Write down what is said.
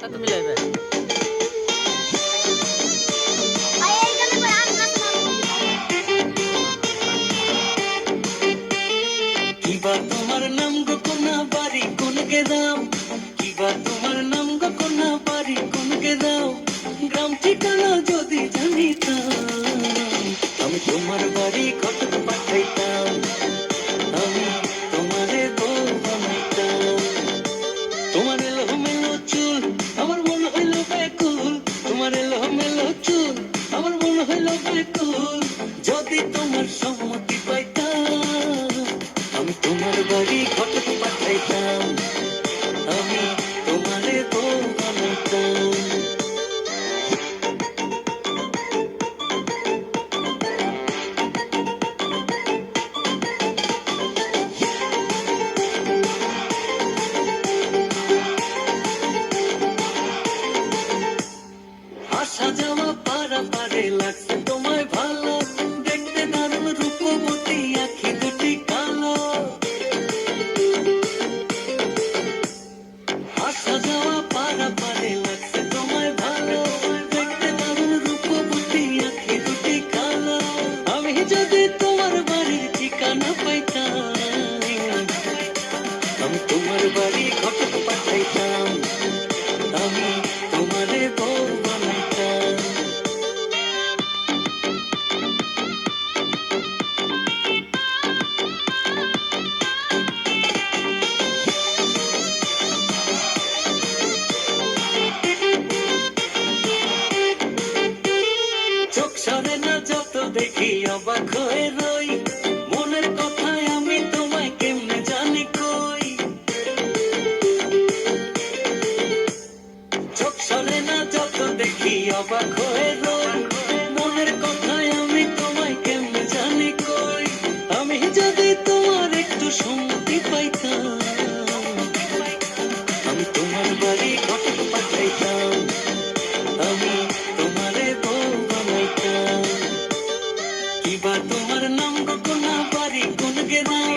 তুমি লাইবে কিবা তোমার নাম গো কোনা বাড়ি কোন গেদাম কিবা তোমার নাম গো কোনা বাড়ি কোন গেদাম গ্রাম ঠিকানা যদি জানিতাম আমি তোমার বাড়ি কটক পাঠাইতাম আমি তোমারে বউ বানাইতাম তোমার এলো মেলো চুল আমার মন হইল বেকুল তোমার এলো মেলো চুল আমার মন হইল বেকুল যদি তোমার সম্মতি পাইতাম আমি তোমার বাড়ি কটক পাঠাইতাম আমি তোমারে বউ বানাইতাম আসা যাওয়া পারা পারে লাগছে তোমায় ভালো দেখতে দারুণ রূপবতী আখি দুটি কালো আসা যাওয়া পারা পারে লাগছে তোমায় ভালো দেখতে দারুণ রূপবতী আখি দুটি কালো আমি যদি তোমার বাড়ির ঠিকানা পাইতাম আমি তোমার বাড়ি কটক পাঠাইতাম আমি তোমারে বউ বানাইতাম চোখ সরে না যত দেখি অবাক হয়ে রই মনের কথায় আমি তোমায় কেমনে জানি কই চোখ সরে না যত দেখি অবাক হয়ে রই মনের কথায় আমি তোমায় কেমনে জানি কই আমি যদি তোমার একটু সম্মতি পাইতাম আমি তোমার বাড়ি কটক পাঠাইতাম আমি তোমারে বউ বানাইতাম কিবা তোমার নাম গো কোনা বাড়ি কোন গেদাম